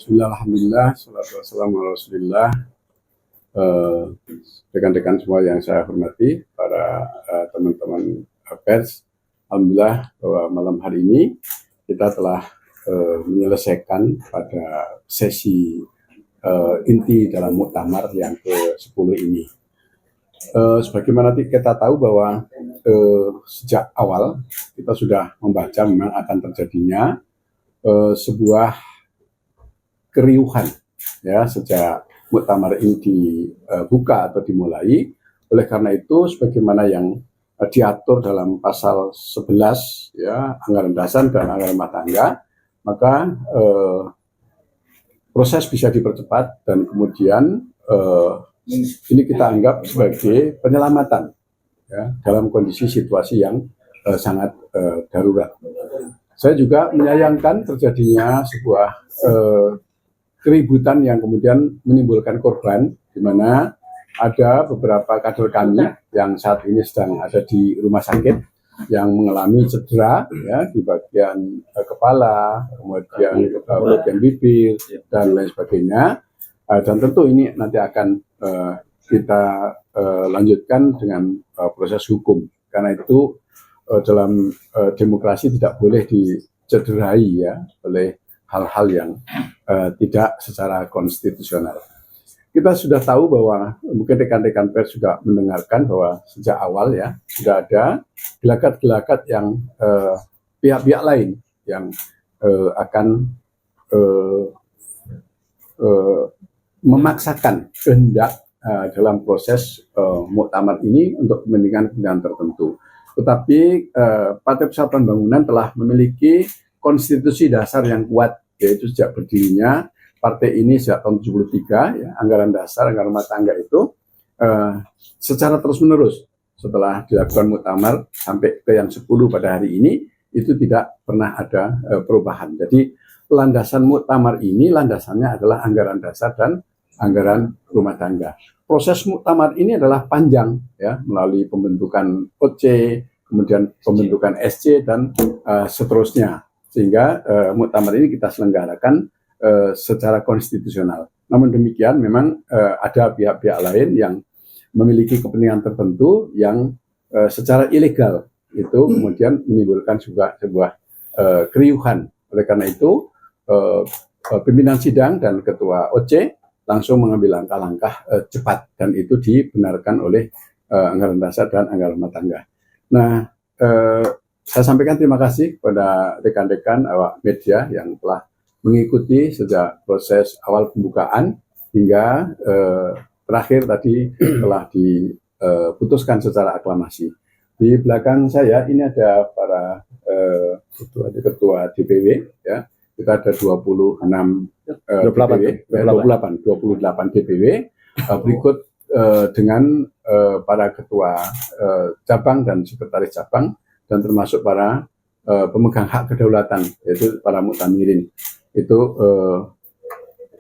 Bismillah, alhamdulillah, salatu wassalamu ala rasulillah. Rekan-rekan semua yang saya hormati, para teman-teman pers, alhamdulillah bahwa malam hari ini kita telah menyelesaikan pada sesi inti dalam muktamar yang ke-10 ini. Sebagaimana kita tahu bahwa sejak awal kita sudah membaca memang akan terjadinya sebuah keriuhan ya sejak muktamar ini dibuka atau dimulai. Oleh karena itu, sebagaimana yang diatur dalam pasal 11 ya anggaran dasar dan anggaran rumah tangga, maka proses bisa dipercepat dan kemudian ini kita anggap sebagai penyelamatan ya dalam kondisi situasi yang sangat darurat. Saya juga menyayangkan terjadinya sebuah keributan yang kemudian menimbulkan korban, di mana ada beberapa kader kami yang saat ini sedang ada di rumah sakit yang mengalami cedera ya di bagian kepala, kemudian bagian bibir dan lain sebagainya. Dan tentu ini nanti akan kita lanjutkan dengan proses hukum. Karena itu dalam demokrasi tidak boleh dicederai ya oleh hal-hal yang tidak secara konstitusional. Kita sudah tahu bahwa mungkin rekan-rekan pers juga mendengarkan bahwa sejak awal ya sudah ada gelagat-gelagat yang pihak-pihak lain yang akan memaksakan kehendak dalam proses muktamar ini untuk kepentingan tertentu. Tetapi Partai Persatuan Bangunan telah memiliki konstitusi dasar yang kuat, yaitu sejak berdirinya partai ini sejak tahun 73 ya, anggaran dasar, anggaran rumah tangga itu secara terus-menerus setelah dilakukan muktamar sampai ke yang 10 pada hari ini itu tidak pernah ada perubahan. Jadi landasan muktamar ini landasannya adalah anggaran dasar dan anggaran rumah tangga. Proses muktamar ini adalah panjang ya, melalui pembentukan OC, kemudian pembentukan SC dan seterusnya. Sehingga muktamar ini kita selenggarakan secara konstitusional. Namun demikian memang ada pihak-pihak lain yang memiliki kepentingan tertentu yang secara ilegal itu kemudian menimbulkan juga sebuah keriuhan. Oleh karena itu pimpinan sidang dan ketua OC langsung mengambil langkah-langkah cepat dan itu dibenarkan oleh anggaran dasar dan anggaran rumah tangga. Nah, saya sampaikan terima kasih kepada rekan-rekan awak media yang telah mengikuti sejak proses awal pembukaan hingga terakhir tadi telah diputuskan secara aklamasi. Di belakang saya ini ada para ketua DPW ya. Kita ada 28 DPW. Berikut dengan para ketua cabang dan sekretaris cabang dan termasuk para pemegang hak kedaulatan, yaitu para muktamirin. Itu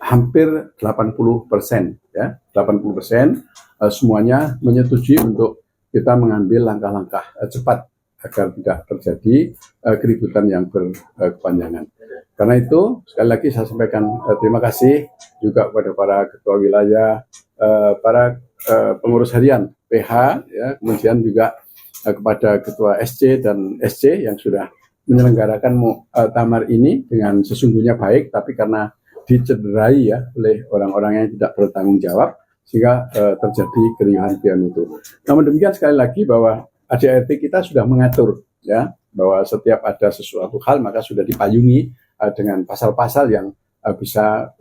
hampir 80% ya, 80% semuanya menyetujui untuk kita mengambil langkah-langkah cepat agar tidak terjadi keributan yang berkepanjangan. Karena itu sekali lagi saya sampaikan terima kasih juga kepada para ketua wilayah, para pengurus harian PH, ya, kemudian juga kepada ketua SC dan SC yang sudah menyelenggarakan muktamar ini dengan sesungguhnya baik, tapi karena dicederai ya oleh orang-orang yang tidak bertanggung jawab sehingga terjadi keriuhan-keriuhan itu. Namun demikian sekali lagi bahwa ADART kita sudah mengatur ya bahwa setiap ada sesuatu hal maka sudah dipayungi dengan pasal-pasal yang bisa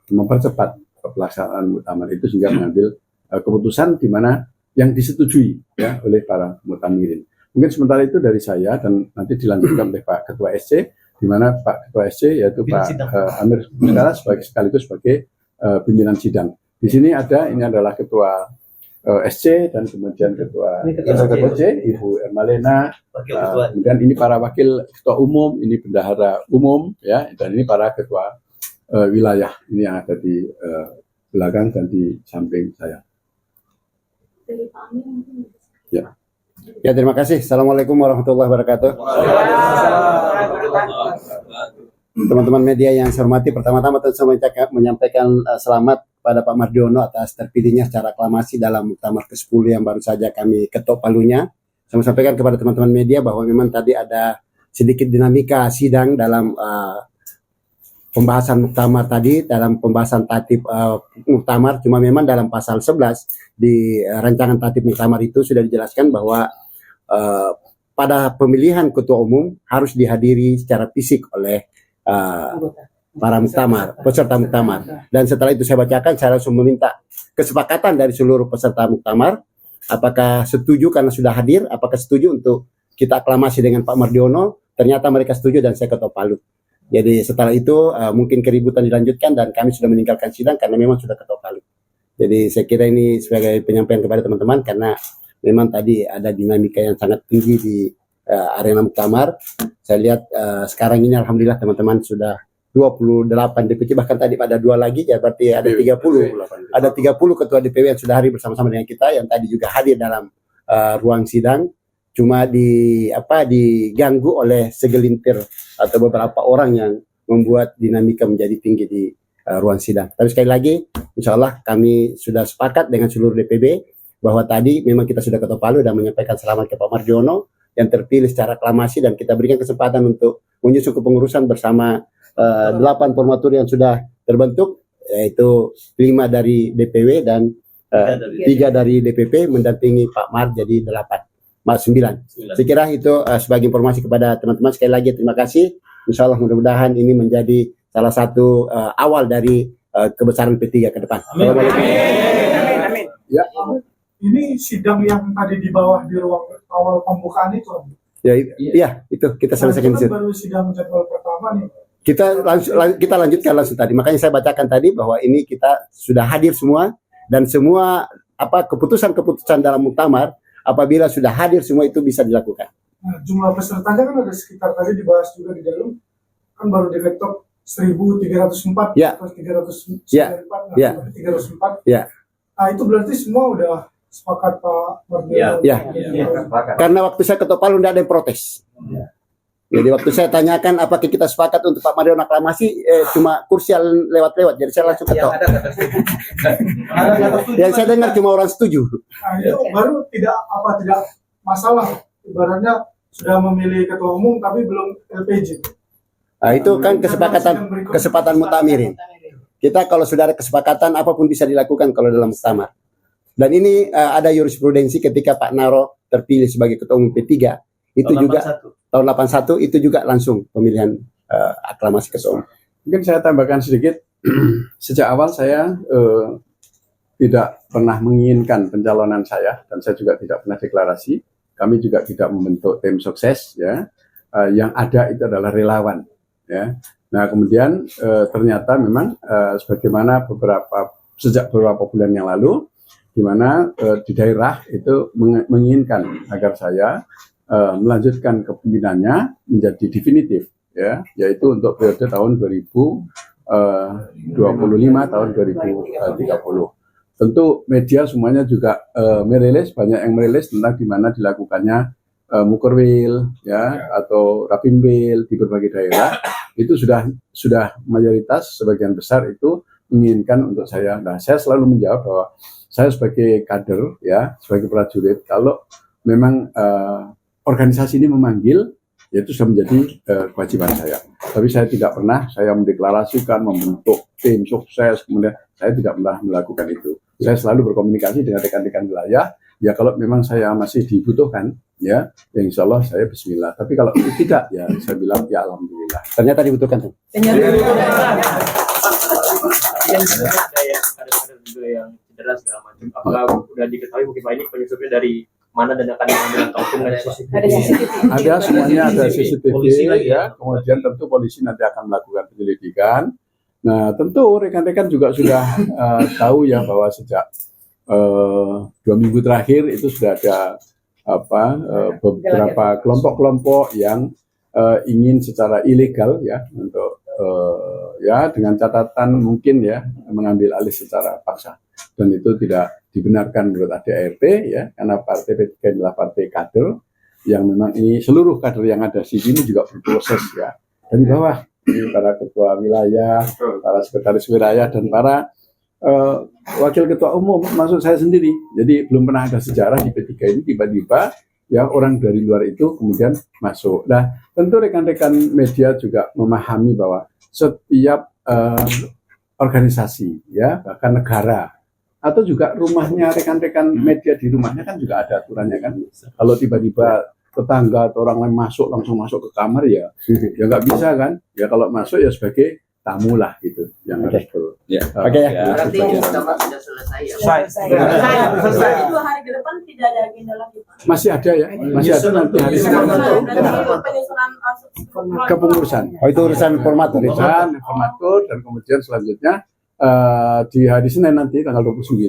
mempercepat pelaksanaan muktamar itu sehingga mengambil keputusan di mana yang disetujui ya oleh para muktamirin. Mungkin sementara itu dari saya dan nanti dilanjutkan oleh Pak Ketua SC, di mana Pak Ketua SC yaitu Pak Amir Musdara sekaligus sebagai pimpinan sidang. Di sini ini adalah Ketua SC dan kemudian Ketua OC, Ibu Ermalena, kemudian ini para wakil Ketua Umum, ini Bendahara Umum, ya, dan ini para Ketua wilayah ini yang ada di belakang dan di samping saya. Ya. Ya, terima kasih. Assalamualaikum warahmatullahi wabarakatuh. Teman-teman media yang saya hormati, pertama-tama saya menyampaikan selamat pada Pak Mardiono atas terpilihnya secara aklamasi dalam muktamar ke-10 yang baru saja kami ketok palunya. Saya sampaikan kepada teman-teman media bahwa memang tadi ada sedikit dinamika sidang dalam pembahasan muktamar tadi, dalam pembahasan tatib muktamar, cuma memang dalam pasal 11 di rancangan tatib muktamar itu sudah dijelaskan bahwa pada pemilihan ketua umum harus dihadiri secara fisik oleh para muktamar, peserta muktamar. Dan setelah itu saya bacakan, saya langsung meminta kesepakatan dari seluruh peserta muktamar, apakah setuju karena sudah hadir, apakah setuju untuk kita aklamasi dengan Pak Mardiono. Ternyata mereka setuju dan saya ketok palu. Jadi setelah itu mungkin keributan dilanjutkan dan kami sudah meninggalkan sidang karena memang sudah ketok palu. Jadi saya kira ini sebagai penyampaian kepada teman-teman karena memang tadi ada dinamika yang sangat tinggi di arena muktamar. Saya lihat sekarang ini alhamdulillah teman-teman sudah 28 DPC, bahkan tadi pada 2 lagi, ya berarti ada 30. Ada 30 ketua DPW yang sudah hadir bersama-sama dengan kita, yang tadi juga hadir dalam ruang sidang. Cuma diganggu oleh segelintir atau beberapa orang yang membuat dinamika menjadi tinggi di ruang sidang. Tapi sekali lagi, insya Allah kami sudah sepakat dengan seluruh DPB bahwa tadi memang kita sudah ketok palu dan menyampaikan selamat ke Pak Mardiono yang terpilih secara aklamasi, dan kita berikan kesempatan untuk menyusun kepengurusan bersama 8 formatur yang sudah terbentuk, yaitu 5 dari DPW dan 3 dari DPP mendampingi Pak Mar jadi 9. Saya kira itu sebagai informasi kepada teman-teman. Sekali lagi terima kasih. Insya Allah mudah-mudahan ini menjadi salah satu awal dari kebesaran P3 ke depan. Amin. Ya. Ini sidang yang tadi di bawah di ruang awal pembukaan itu. Iya, itu kita selesaikan. Baru sidang jadwal pertama nih. Kita lanjutkan langsung tadi. Makanya saya bacakan tadi bahwa ini kita sudah hadir semua, dan semua keputusan dalam muktamar apabila sudah hadir semua itu bisa dilakukan. Nah, jumlah pesertanya kan ada sekitar tadi dibahas juga di dalam, kan baru diketok 1.304 ya. atau 394, ya. 304. Ya. Nah, itu berarti semua udah sepakat Pak Mardiono. Ya. Karena waktu saya ketok palu tidak ada yang protes. Ya. Jadi waktu saya tanyakan apakah kita sepakat untuk Pak Mardiono aklamasi, cuma kursi lewat-lewat, jadi saya langsung ketok. Yang saya dengar cuma orang setuju. Nah, itu baru tidak masalah. Ibaratnya sudah memilih ketua umum tapi belum LPJ. Nah, itu kan kesepakatan mutamirin. Kita kalau sudah ada kesepakatan apapun bisa dilakukan kalau dalam muktamar. Dan ini ada jurisprudensi ketika Pak Naro terpilih sebagai ketua umum P3 itu tahun juga 81. Tahun 81 itu juga langsung pemilihan aklamasi ketua umum. Mungkin saya tambahkan sedikit. Sejak awal saya tidak pernah menginginkan pencalonan saya, dan saya juga tidak pernah deklarasi. Kami juga tidak membentuk tim sukses, ya. Yang ada itu adalah relawan, ya. Nah kemudian ternyata memang sebagaimana sejak beberapa bulan yang lalu, di mana di daerah itu menginginkan agar saya melanjutkan kepemimpinannya menjadi definitif, ya, yaitu untuk periode tahun 2025 tahun 2030. Tentu media semuanya juga merilis, banyak yang merilis tentang di mana dilakukannya Mukerwil, ya, atau Rapimwil di berbagai daerah. Itu sudah mayoritas, sebagian besar itu menginginkan untuk saya. Nah, saya selalu menjawab bahwa saya sebagai kader, ya, sebagai prajurit, kalau memang organisasi ini memanggil, ya itu sudah menjadi kewajiban saya. Tapi saya tidak pernah saya mendeklarasikan, membentuk tim sukses, kemudian saya tidak pernah melakukan itu. Saya selalu berkomunikasi dengan rekan-rekan wilayah. Ya kalau memang saya masih dibutuhkan, ya insya Allah saya bismillah. Tapi kalau tidak, ya saya bilang ya alhamdulillah. Ternyata dibutuhkan tuh. Yang cedera segala macam. Apakah udah diketahui mungkin Pak ini penyusupnya dari mana dan akan mengambil langkah hukum? Ada CCTV. Ada, semuanya ada CCTV, ya. Kemudian tentu polisi nanti akan melakukan penyelidikan. Nah tentu rekan-rekan juga sudah tahu ya bahwa sejak 2 minggu terakhir itu sudah ada beberapa kelompok-kelompok yang ingin secara ilegal, ya, untuk ya dengan catatan mungkin, ya, mengambil alih secara paksa, dan itu tidak dibenarkan menurut ADART, ya, karena partai P3 adalah partai kader yang memang ini seluruh kader yang ada di sini juga berproses, ya, dari bawah, para ketua wilayah, para sekretaris wilayah, dan para wakil ketua umum, maksud saya sendiri. Jadi belum pernah ada sejarah di P3 ini tiba-tiba ya orang dari luar itu kemudian masuk. Nah, tentu rekan-rekan media juga memahami bahwa setiap organisasi, ya bahkan negara, atau juga rumahnya rekan-rekan media di rumahnya kan juga ada aturannya kan. Kalau tiba-tiba tetangga atau orang lain masuk langsung masuk ke kamar ya nggak bisa kan. Ya kalau masuk ya sebagai tamu lah gitu yang harus Oke ya. Berarti muktamar sudah selesai ya. Selesai. 2 hari ke depan tidak ada agenda lagi, Pak. masih ada ya, masih ada nanti hari Senin Berarti penyusunan kepengurusan. Oh, itu urusan formatur. Pemeriksaan, informator, dan kemudian selanjutnya di hari Senin nanti tanggal 29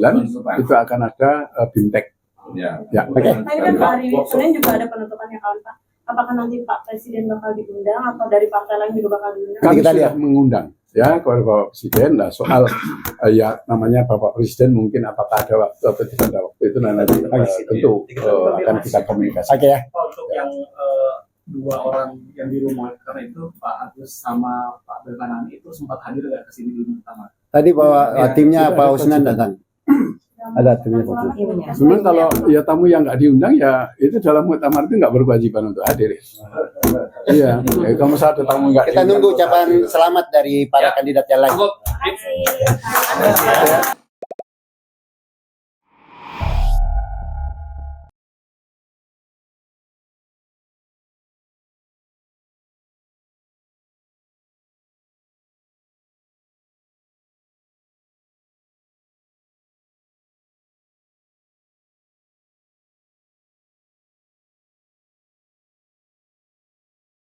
itu akan ada BIMTEK. Ya. Oke. Nah, ini kan hari Senin juga ada penutupannya kawan Pak. Apakah nanti Pak Presiden bakal diundang atau dari partai lain juga bakal diundang? Kami Kita sudah lihat. mengundang ya kepada Bapak Presiden. Nah, soal ya namanya Bapak Presiden mungkin apakah ada waktu atau tidak ada waktu itu nanti tentu akan kita komunikasi. Oke ya. Untuk yang 2 orang yang di rumah karena itu Pak Agus sama Pak Berkanani itu sempat hadir nggak ke sini di Muktamar? Tadi bahwa timnya Pak Usnan datang. Ada timnya Pak Usnan. Memang kalau ya tamu yang nggak diundang ya itu dalam muktamar itu nggak berkewajiban untuk hadir. Iya, kamu saat ada tamu nggak Kita diundang, nunggu ucapan selamat dari para kandidat yang lain. Terima kasih.